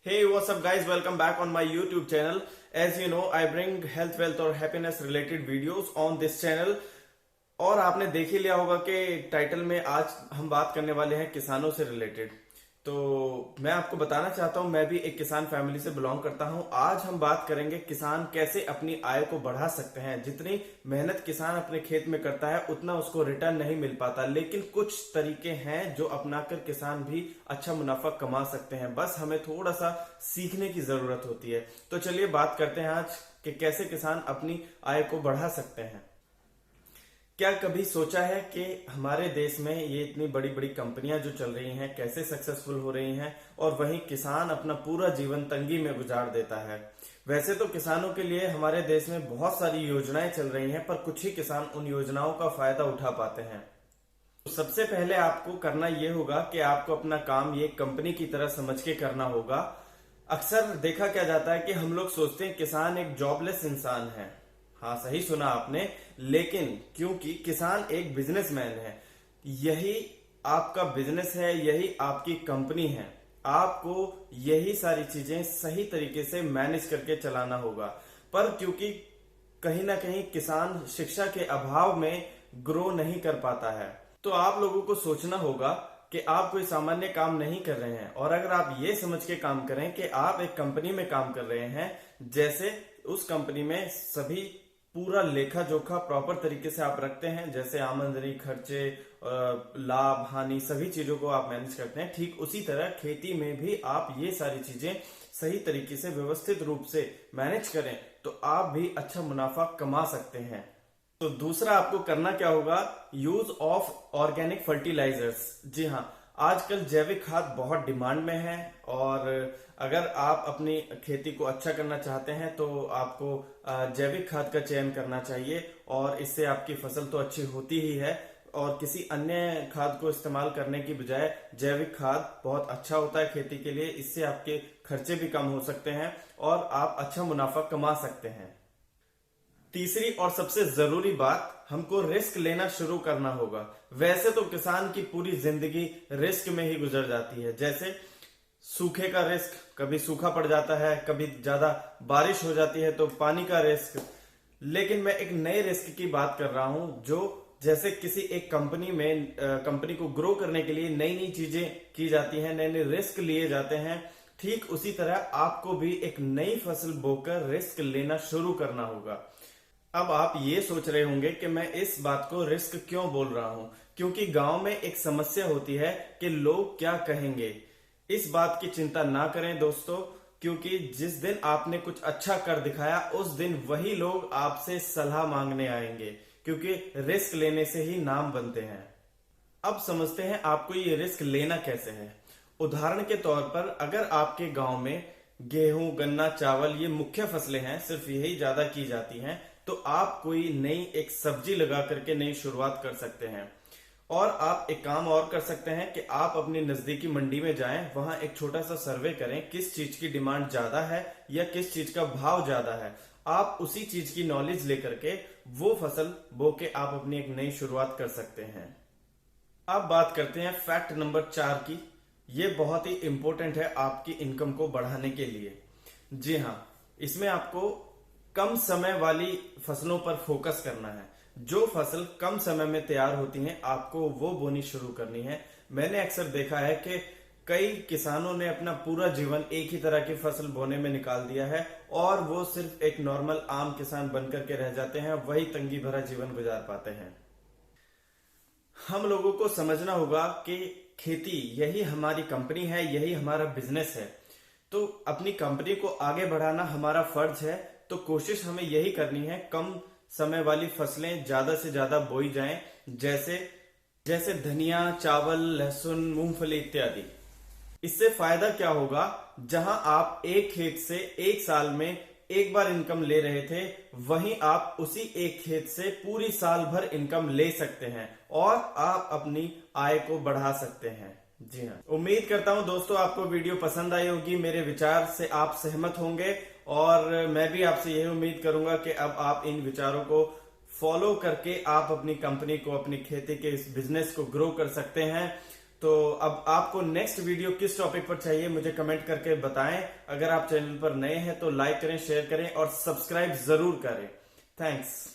Hey, what's up guys? Welcome back on my YouTube channel. As you know, I bring health, wealth और happiness related videos on this channel. और आपने देख ही लिया होगा कि title में आज हम बात करने वाले हैं किसानों से रिलेटेड। तो मैं आपको बताना चाहता हूं, मैं भी एक किसान फैमिली से बिलोंग करता हूं। आज हम बात करेंगे किसान कैसे अपनी आय को बढ़ा सकते हैं। जितनी मेहनत किसान अपने खेत में करता है उतना उसको रिटर्न नहीं मिल पाता, लेकिन कुछ तरीके हैं जो अपनाकर किसान भी अच्छा मुनाफा कमा सकते हैं। बस हमें थोड़ा सा सीखने की जरूरत होती है। तो चलिए बात करते हैं आज कि कैसे किसान अपनी आय को बढ़ा सकते हैं। क्या कभी सोचा है कि हमारे देश में ये इतनी बड़ी बड़ी कंपनियां जो चल रही हैं कैसे सक्सेसफुल हो रही हैं और वहीं किसान अपना पूरा जीवन तंगी में गुजार देता है। वैसे तो किसानों के लिए हमारे देश में बहुत सारी योजनाएं चल रही हैं, पर कुछ ही किसान उन योजनाओं का फायदा उठा पाते हैं। तो सबसे पहले आपको करना ये होगा कि आपको अपना काम ये कंपनी की तरह समझ के करना होगा। अक्सर देखा क्या जाता है कि हम लोग सोचते हैं किसान एक जॉबलेस इंसान है। हाँ, सही सुना आपने, लेकिन क्योंकि किसान एक बिजनेसमैन है, यही आपका बिजनेस है, यही आपकी कंपनी है। आपको यही सारी चीजें सही तरीके से मैनेज करके चलाना होगा। पर क्योंकि कहीं ना कहीं किसान शिक्षा के अभाव में ग्रो नहीं कर पाता है, तो आप लोगों को सोचना होगा कि आप कोई सामान्य काम नहीं कर रहे हैं। और अगर आप ये समझ के काम करें कि आप एक कंपनी में काम कर रहे हैं, जैसे उस कंपनी में सभी पूरा लेखा जोखा प्रॉपर तरीके से आप रखते हैं, जैसे आमदनी, खर्चे, लाभ, हानि, सभी चीजों को आप मैनेज करते हैं, ठीक उसी तरह खेती में भी आप ये सारी चीजें सही तरीके से व्यवस्थित रूप से मैनेज करें तो आप भी अच्छा मुनाफा कमा सकते हैं। तो दूसरा आपको करना क्या होगा, यूज ऑफ ऑर्गेनिक फर्टिलाइजर्स। जी हाँ, आजकल जैविक खाद बहुत डिमांड में है और अगर आप अपनी खेती को अच्छा करना चाहते हैं तो आपको जैविक खाद का चयन करना चाहिए और इससे आपकी फसल तो अच्छी होती ही है। और किसी अन्य खाद को इस्तेमाल करने की बजाय जैविक खाद बहुत अच्छा होता है खेती के लिए। इससे आपके खर्चे भी कम हो सकते हैं और आप अच्छा मुनाफा कमा सकते हैं। तीसरी और सबसे जरूरी बात, हमको रिस्क लेना शुरू करना होगा। वैसे तो किसान की पूरी जिंदगी रिस्क में ही गुजर जाती है, जैसे सूखे का रिस्क, कभी सूखा पड़ जाता है, कभी ज्यादा बारिश हो जाती है तो पानी का रिस्क। लेकिन मैं एक नए रिस्क की बात कर रहा हूं, जो जैसे किसी एक कंपनी में कंपनी को ग्रो करने के लिए नई नई चीजें की जाती हैं, नए नए रिस्क लिए जाते हैं, ठीक उसी तरह आपको भी एक नई फसल बोकर रिस्क लेना शुरू करना होगा। अब आप ये सोच रहे होंगे कि मैं इस बात को रिस्क क्यों बोल रहा हूं, क्योंकि गांव में एक समस्या होती है कि लोग क्या कहेंगे। इस बात की चिंता ना करें दोस्तों, क्योंकि जिस दिन आपने कुछ अच्छा कर दिखाया उस दिन वही लोग आपसे सलाह मांगने आएंगे, क्योंकि रिस्क लेने से ही नाम बनते हैं। अब समझते हैं आपको ये रिस्क लेना कैसे है। उदाहरण के तौर पर अगर आपके गांव में गेहूं, गन्ना, चावल ये मुख्य फसलें हैं, सिर्फ यही ज्यादा की जाती हैं, तो आप कोई नई एक सब्जी लगा करके नई शुरुआत कर सकते हैं। और आप एक काम और कर सकते हैं कि आप अपनी नजदीकी मंडी में जाएं, वहां एक छोटा सा सर्वे करें, किस चीज की डिमांड ज्यादा है या किस चीज का भाव ज्यादा है। आप उसी चीज की नॉलेज लेकर के वो फसल बो के आप अपनी एक नई शुरुआत कर सकते हैं। अब बात करते हैं फैक्ट नंबर 4 की। ये बहुत ही इंपॉर्टेंट है आपकी इनकम को बढ़ाने के लिए। जी हाँ, इसमें आपको कम समय वाली फसलों पर फोकस करना है। जो फसल कम समय में तैयार होती हैं आपको वो बोनी शुरू करनी है। मैंने अक्सर देखा है कि कई किसानों ने अपना पूरा जीवन एक ही तरह की फसल बोने में निकाल दिया है और वो सिर्फ एक नॉर्मल आम किसान बनकर के रह जाते हैं, वही तंगी भरा जीवन गुजार पाते हैं। हम लोगों को समझना होगा कि खेती यही हमारी कंपनी है, यही हमारा बिजनेस है। तो अपनी कंपनी को आगे बढ़ाना हमारा फर्ज है। तो कोशिश हमें यही करनी है, कम समय वाली फसलें ज्यादा से ज्यादा बोई जाएं, जैसे जैसे धनिया, चावल, लहसुन, मूंगफली इत्यादि। इससे फायदा क्या होगा, जहां आप एक खेत से एक साल में एक बार इनकम ले रहे थे, वहीं आप उसी एक खेत से पूरी साल भर इनकम ले सकते हैं और आप अपनी आय को बढ़ा सकते हैं। जी हाँ, उम्मीद करता हूं दोस्तों आपको वीडियो पसंद आई होगी, मेरे विचार से आप सहमत होंगे और मैं भी आपसे यही उम्मीद करूंगा कि अब आप इन विचारों को फॉलो करके आप अपनी कंपनी को, अपनी खेती के इस बिजनेस को ग्रो कर सकते हैं। तो अब आपको नेक्स्ट वीडियो किस टॉपिक पर चाहिए मुझे कमेंट करके बताएं। अगर आप चैनल पर नए हैं तो लाइक करें, शेयर करें और सब्सक्राइब जरूर करें। थैंक्स।